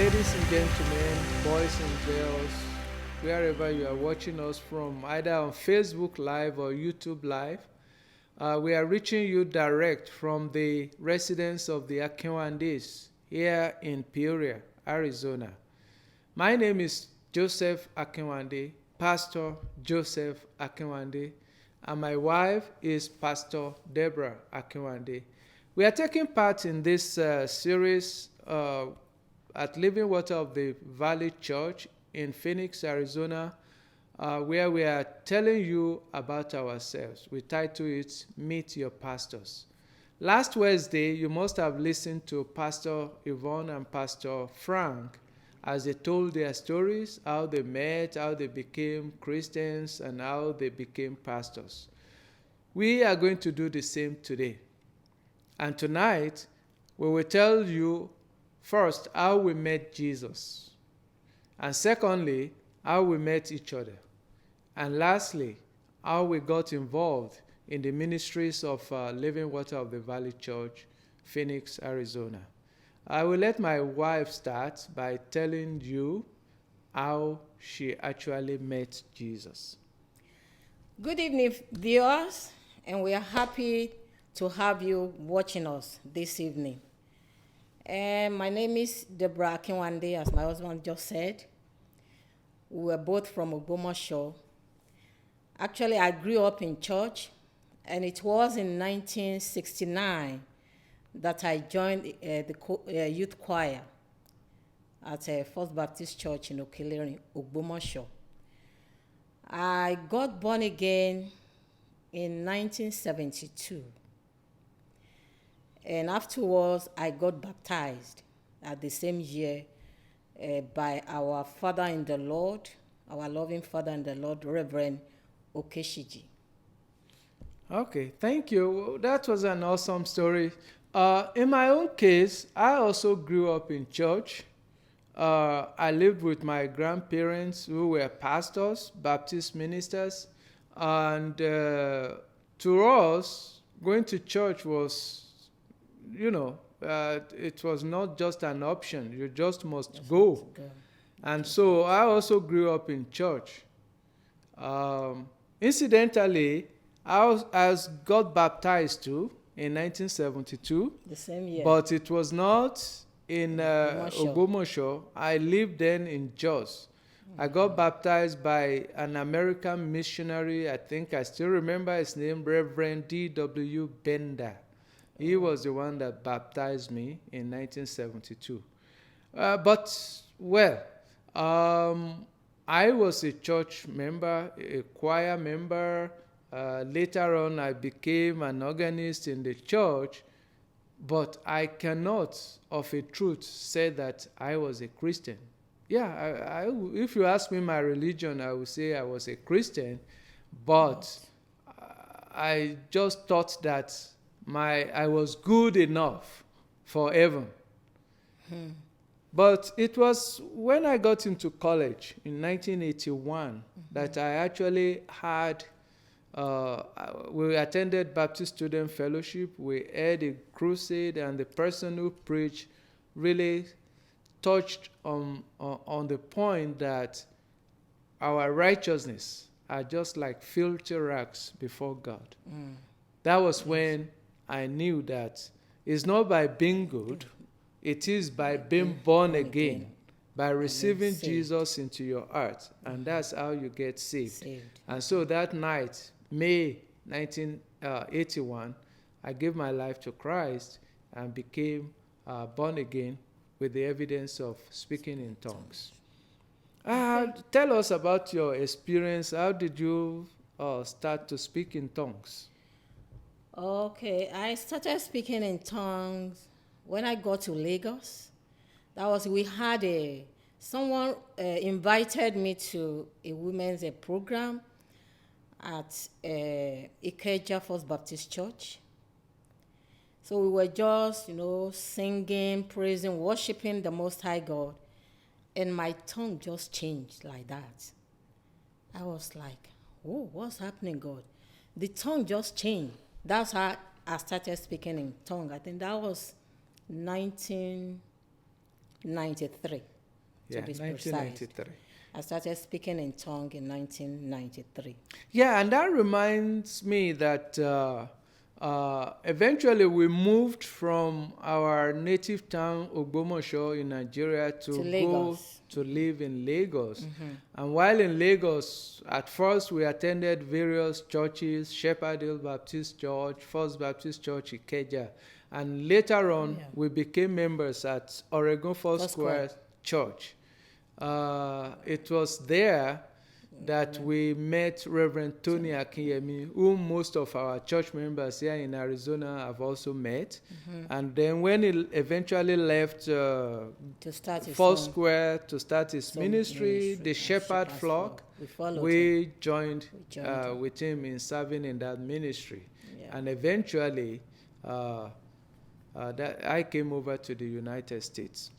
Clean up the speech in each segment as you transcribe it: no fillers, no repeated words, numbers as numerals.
Ladies and gentlemen, boys and girls, wherever you are watching us from, either on Facebook Live or YouTube Live, we are reaching you direct from the residence of the Akinwandis here in Peoria, Arizona. My name is Joseph Akinwande, Pastor Joseph Akinwande, and my wife is Pastor Deborah Akinwande. We are taking part in this series at Living Water of the Valley Church in Phoenix, Arizona, where we are telling you about ourselves. We title it Meet Your Pastors. Last Wednesday, you must have listened to Pastor Yvonne and Pastor Frank as they told their stories, how they met, how they became Christians, and how they became pastors. We are going to do the same today. And tonight, we will tell you first how we met Jesus, and secondly, how we met each other, and lastly, how we got involved in the ministries of Living Water of the Valley Church, Phoenix, Arizona. I will let my wife start by telling you how she actually met Jesus. Good evening, viewers, and we are happy to have you watching us this evening. And my name is Deborah Akinwande, as my husband just said. We were both from Ogbomoso. Actually, I grew up in church, and it was in 1969 that I joined the youth choir at First Baptist Church in Okelere, Ogbomoso. I got born again in 1972. And afterwards, I got baptized at the same year by our father in the Lord, our loving father in the Lord, Reverend Okeshiji. Okay, thank you. That was an awesome story. In my own case, I also grew up in church. I lived with my grandparents who were pastors, Baptist ministers, and to us, going to church was, it was not just an option. You just must go. And so I also grew up in church. Incidentally, I got baptized too in 1972. The same year. But it was not in Ogbomoso. Ogbomoso. I lived then in Jos. I got baptized by an American missionary. I think I still remember his name, Reverend D.W. Bender. He was the one that baptized me in 1972. I was a church member, a choir member. Later on, I became an organist in the church. But I cannot, of a truth, say that I was a Christian. Yeah, if you ask me my religion, I would say I was a Christian. But I just thought that I was good enough for heaven. But it was when I got into college in 1981 that I actually had, we attended Baptist Student Fellowship. We had a crusade, and the person who preached really touched on the point that our righteousness are just like filthy rags before God. That was when I knew that it's not by being good, it is by being born again, by receiving Jesus into your heart. And that's how you get saved. And so that night, May 1981, I gave my life to Christ and became born again with the evidence of speaking in tongues. Tell us about your experience. How did you start to speak in tongues? Okay, I started speaking in tongues when I got to Lagos. We had someone invited me to a women's program at Ikeja First Baptist Church. So we were just, singing, praising, worshiping the Most High God. And my tongue just changed like that. I was like, oh, what's happening, God? The tongue just changed. That's how I started speaking in tongue. I think that was 1993. Yeah, be precise. 1993. I started speaking in tongue in 1993. Yeah, and that reminds me that eventually we moved from our native town, Ogbomoso, in Nigeria, to go Lagos. to live in Lagos. And while in Lagos, at first we attended various churches, Shepherd Hill Baptist Church, First Baptist Church, Ikeja. And later on, we became members at Oregon Foursquare Church. It was there that we met Reverend Tony Akinyemi, whom most of our church members here in Arizona have also met. And then when he eventually left To start his Foursquare to start his ministry, ministry, the Shepherd Flock, we followed him. we joined joined with him in serving in that ministry. Yeah. And eventually, that I came over to the United States.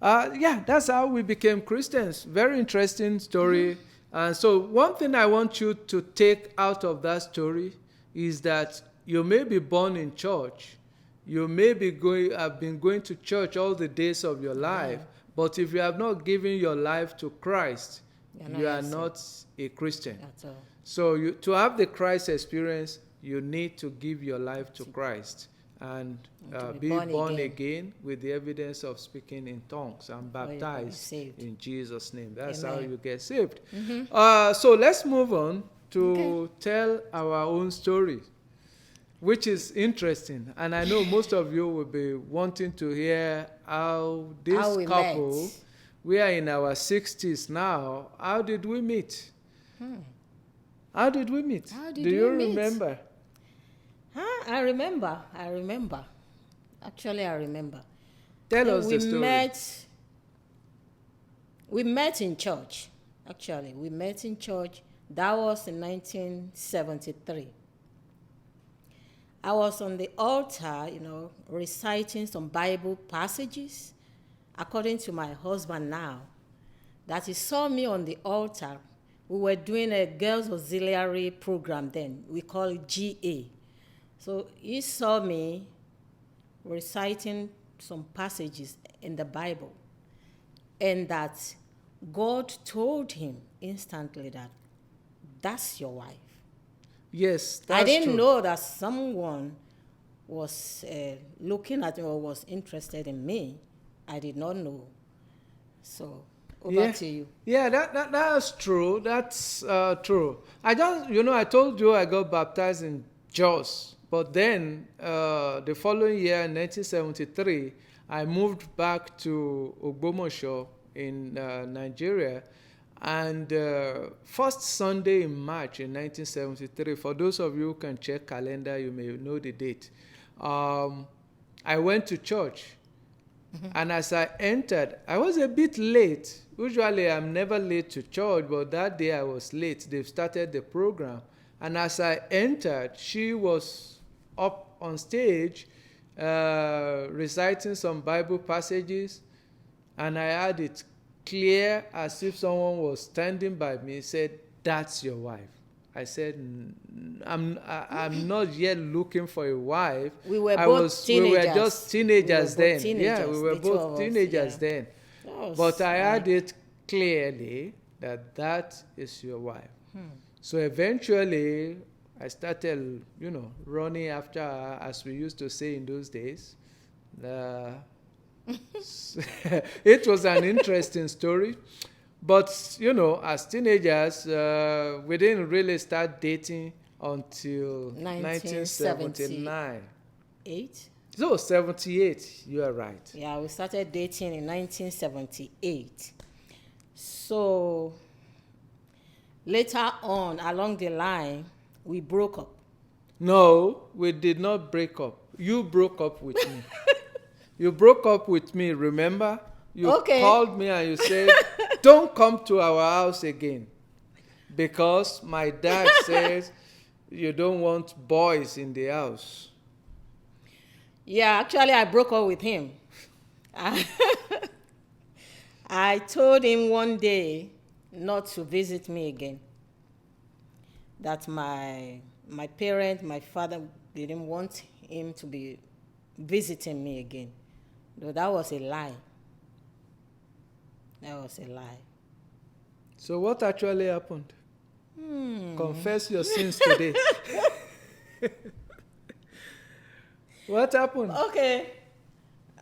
Yeah, that's how we became Christians. Very interesting story. And so one thing I want you to take out of that story is that you may be born in church. You may be have been going to church all the days of your life. But if you have not given your life to Christ, you are not a Christian. At all. So to have the Christ experience, you need to give your life to Christ and be born again with the evidence of speaking in tongues and baptized in Jesus' name. That's how you get saved. So let's move on to tell our own story, which is interesting. And I know most of you will be wanting to hear how this couple, we are in our 60s now, how did we meet? How did we meet? Do you remember? I remember. Actually, I remember. Tell us the story. We met in church. Actually, we met in church. That was in 1973. I was on the altar, reciting some Bible passages. According to my husband now, that he saw me on the altar. We were doing a girls' auxiliary program then. We call it GA. So he saw me reciting some passages in the Bible, and that God told him instantly that that's your wife. Yes, that's I didn't true. know that someone was looking at me or was interested in me. I did not know. So over to you. Yeah, that's true. That's true. I told you I got baptized in Jos. But then, the following year, in 1973, I moved back to Ogbomoso in Nigeria. And first Sunday in March in 1973, for those of you who can check calendar, you may know the date. I went to church. And as I entered, I was a bit late. Usually, I'm never late to church, but that day I was late. They've started the program. And as I entered, she was up on stage reciting some Bible passages, and I had it clear as if someone was standing by me, said, "That's your wife." I said, I'm not yet looking for a wife. We were both teenagers. We were just teenagers then. Yeah, we were both teenagers then. But I had it clearly that is your wife. So eventually, I started, running after her, as we used to say in those days. It was an interesting story. But, as teenagers, we didn't really start dating until 1979. 8? So, 78, you are right. Yeah, we started dating in 1978. So, later on, along the line, we broke up. No, we did not break up. You broke up with me. You broke up with me, remember? You called me and you said, "Don't come to our house again, because my dad says you don't want boys in the house." Yeah, actually, I broke up with him. I told him one day not to visit me again. That my parents, my father, didn't want him to be visiting me again. Though that was a lie. That was a lie. So what actually happened? Confess your sins today. What happened? Okay.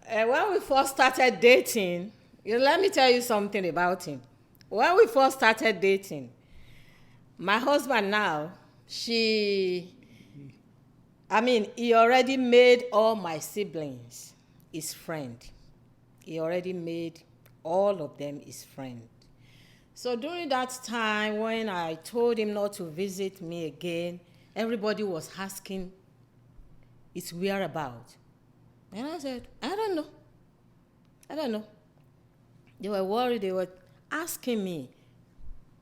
When we first started dating, let me tell you something about him. When we first started dating, my husband now, he already made all my siblings his friend. He already made all of them his friend. So during that time when I told him not to visit me again, everybody was asking his whereabouts. And I said, I don't know. They were worried. They were asking me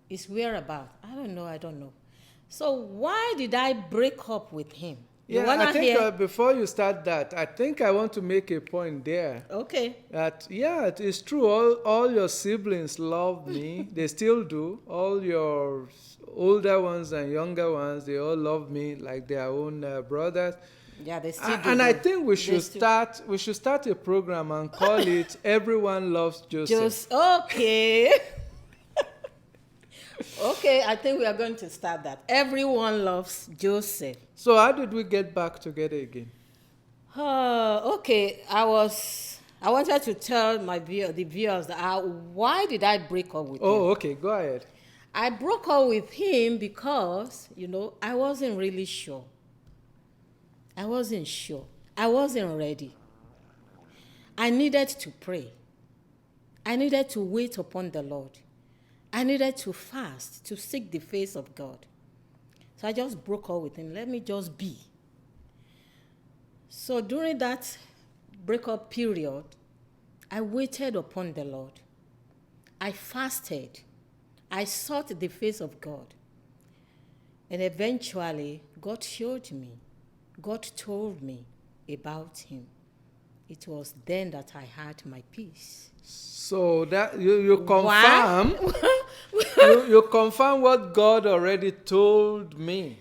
his whereabouts. I don't know. So why did I break up with him? Yeah, I think before you start that, I think I want to make a point there. Okay. That, yeah, it is true. All your siblings love me. They still do. All your older ones and younger ones, they all love me like their own brothers. Yeah, they still do. And I think we should start a program and call it "Everyone Loves Joseph." Okay. Okay, I think we are going to start that. Everyone loves Joseph. So how did we get back together again? Okay. I wanted to tell the viewers that why did I break up with him? Oh, okay. Go ahead. I broke up with him because, I wasn't really sure. I wasn't sure. I wasn't ready. I needed to pray. I needed to wait upon the Lord. I needed to fast, to seek the face of God. So I just broke up with him. Let me just be. So during that breakup period, I waited upon the Lord. I fasted. I sought the face of God. And eventually, God showed me. God told me about him. It was then that I had my peace. So that you confirm you confirm what God already told me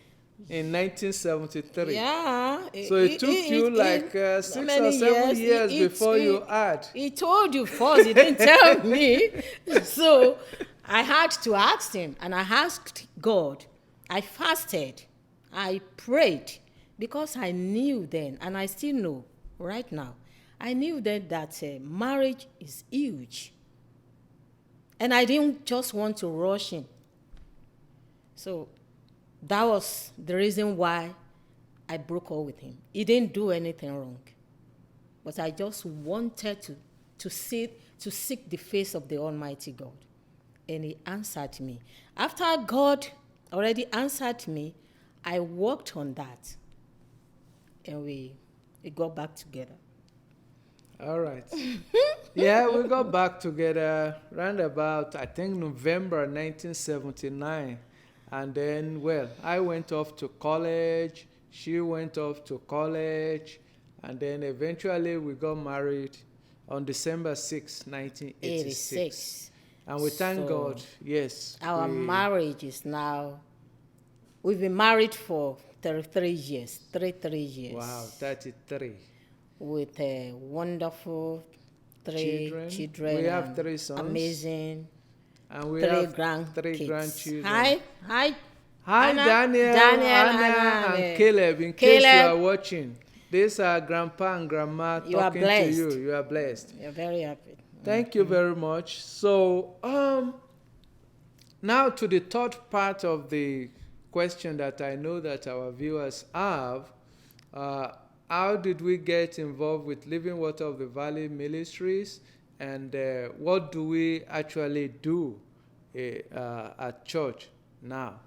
in 1973. Yeah. So it took you 6 or 7 years before you had. He told you first. He didn't tell me. So I had to ask him, and I asked God. I fasted. I prayed because I knew then, and I still know right now. I knew then that marriage is huge. And I didn't just want to rush in. So that was the reason why I broke up with him. He didn't do anything wrong. But I just wanted to seek the face of the Almighty God. And he answered me. After God already answered me, I worked on that. And we got back together. All right. Yeah, we got back together around about, I think, November 1979. And then, well, I went off to college. She went off to college. And then eventually we got married on December 6, 1986. And we thank God, yes. Our marriage is now, we've been married for 33 years. 33 years. Wow, 33. With a wonderful children. We have 3 sons. Amazing. And we 3 have grandkids. 3 grandchildren. Hi, Anna, Daniel, Anna, and Caleb. In case you are watching, these are Grandpa and Grandma talking to you. You are blessed. You're very happy. Thank you very much. So, now to the third part of the question that I know that our viewers have. How did we get involved with Living Water of the Valley Ministries, and what do we actually do at church now?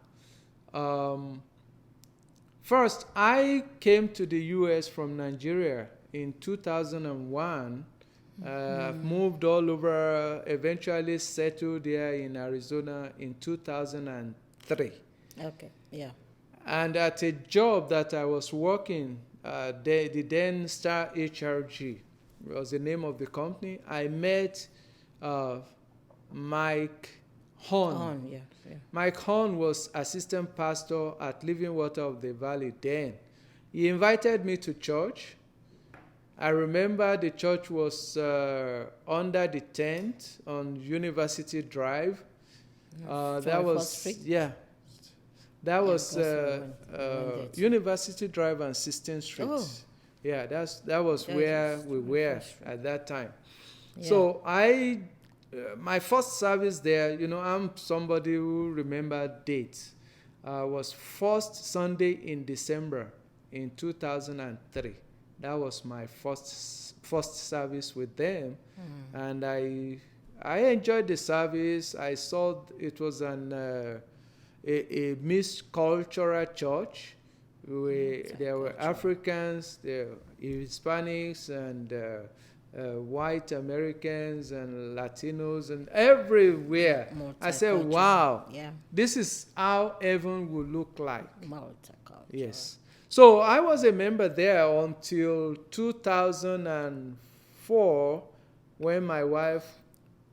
First, I came to the U.S. from Nigeria in 2001. Moved all over, eventually settled there in Arizona in 2003. Okay, yeah. And at a job that I was working, the then Star HRG was the name of the company. I met Mike Horn. Yeah. Mike Horn was assistant pastor at Living Water of the Valley then. He invited me to church, I remember the church was under the tent on University Drive. That 21st was Street? yeah. That was because we went there too. University Drive and 16th Street. Oh. Yeah, that was That where is we were 21st Street. at that time. Yeah. So my first service there, I'm somebody who remember dates. Was first Sunday in December in 2003. That was my first service with them, and I enjoyed the service. I saw it was a mixed cultural church. There were Africans, there were Hispanics, and white Americans and Latinos and everywhere. I said, Multicultural. wow, Yeah. this is how heaven will look like. Multicultural. Yes. So I was a member there until 2004 when my wife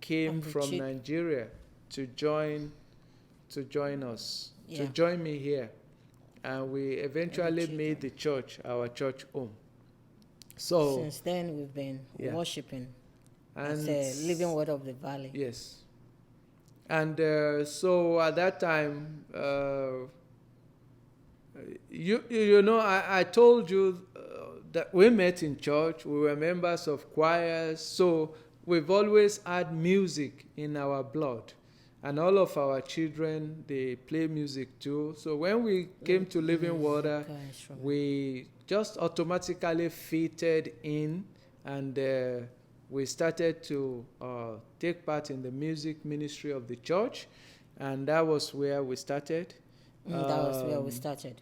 came from Abuchi. Nigeria to join us, to Yeah. join me here. And we eventually Abuchi. made the church our church home. So, Since then, we've been Yeah. worshiping and as a living word of the valley. yes. And so at that time, I told you that we met in church. We were members of choirs. So we've always had music in our blood. And all of our children, they play music too. So when we came to Living Water, we just automatically fitted in, and we started to take part in the music ministry of the church. And that was where we started. That was where we started.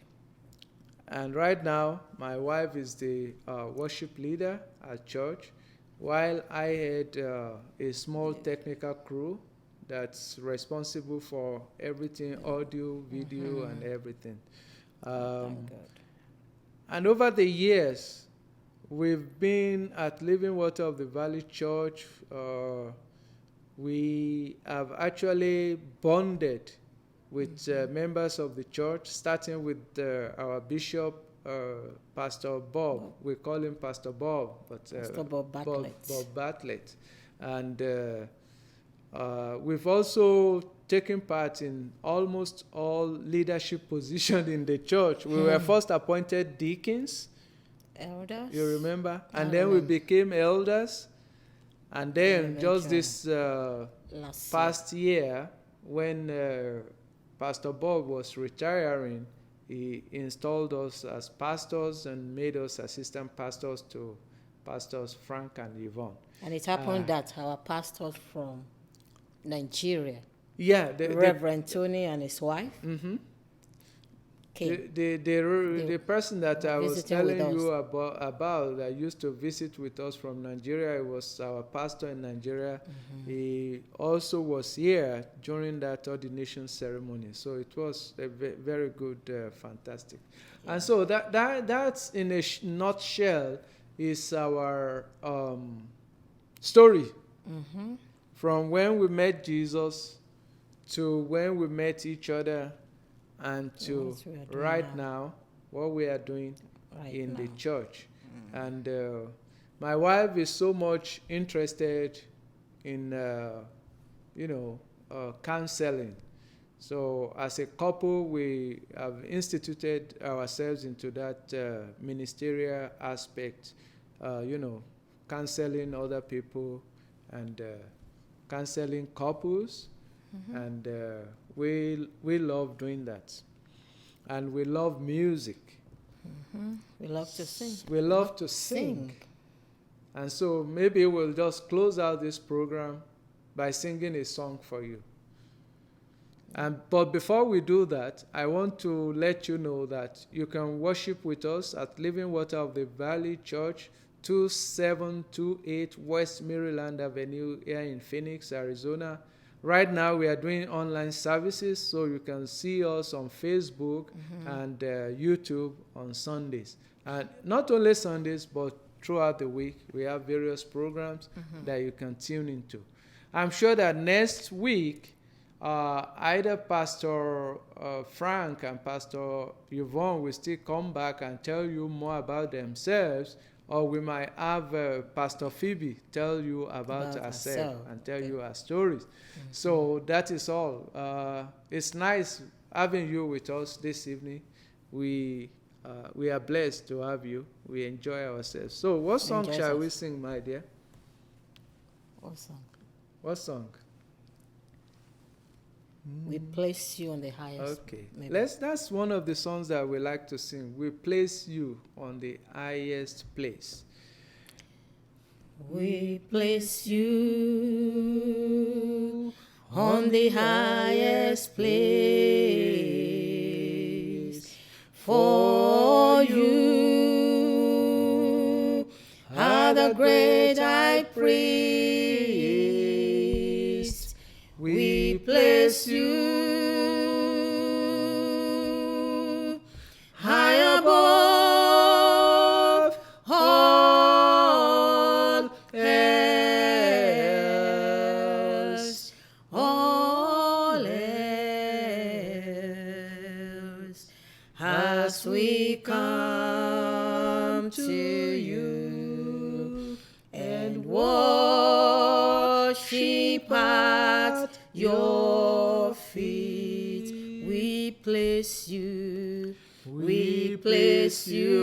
And right now, my wife is the worship leader at church, while I had a small technical crew that's responsible for everything, audio, video, and everything. Thank God. And over the years, we've been at Living Water of the Valley Church. We have actually bonded with members of the church, starting with our bishop, Pastor Bob. We call him Pastor Bob, but Pastor Bob Bartlett. Bob Bartlett. And we've also taken part in almost all leadership positions in the church. We were first appointed deacons, Elders. you remember? And I then we remember. became elders. And then Elementary. just this Last past year, when Pastor Bob was retiring, he installed us as pastors and made us assistant pastors to Pastors Frank and Yvonne. And it happened that our pastors from Nigeria, Yeah, Reverend Tony and his wife, mhm. came. The person that I was visiting with telling you about that used to visit with us from Nigeria, was our pastor in Nigeria. He also was here during that ordination ceremony. So it was a very good, fantastic. And so that's in a nutshell is our story from when we met Jesus to when we met each other and to What we are doing right now. now what we are doing Right in the now. church. And my wife is so much interested in counseling. So as a couple, we have instituted ourselves into that ministerial aspect, counseling other people and counseling couples. And we love doing that. And we love music. We love to sing. We love to sing. And so maybe we'll just close out this program by singing a song for you. But before we do that, I want to let you know that you can worship with us at Living Water of the Valley Church, 2728 West Maryland Avenue here in Phoenix, Arizona. Right now we are doing online services, so you can see us on Facebook and YouTube on Sundays. And not only Sundays, but throughout the week, we have various programs that you can tune into. I'm sure that next week, either Pastor Frank and Pastor Yvonne will still come back and tell you more about themselves, or we might have Pastor Phoebe tell you about herself and tell you her stories. So that is all. It's nice having you with us this evening. We are blessed to have you. We enjoy ourselves. So what song shall we sing, my dear? What song? What song? We place you on the highest. Okay. That's one of the songs that we like to sing. We place you on the highest place. We place you on the highest place. For you are the great high priest. We place you high above all else, as we come to you and worship at your feet. We place you, we place you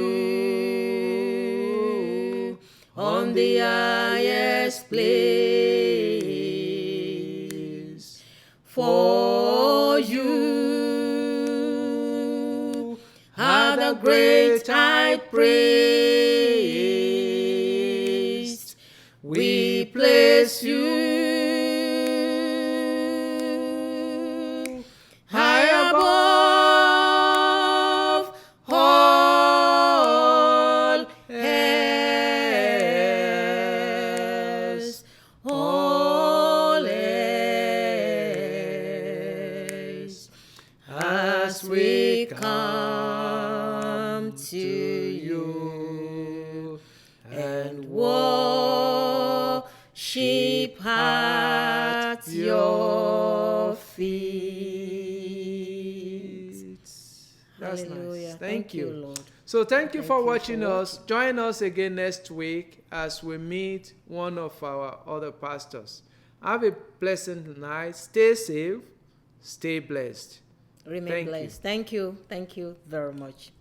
on the highest place. For you are the great high priest. We place you high above all else, as we come to you and worship at your feet. That's Hallelujah. nice. Thank you, Lord. So thank you for watching us. Join us again next week as we meet one of our other pastors. Have a pleasant night. Stay safe. Stay blessed. Remain blessed. Thank you. Thank you very much.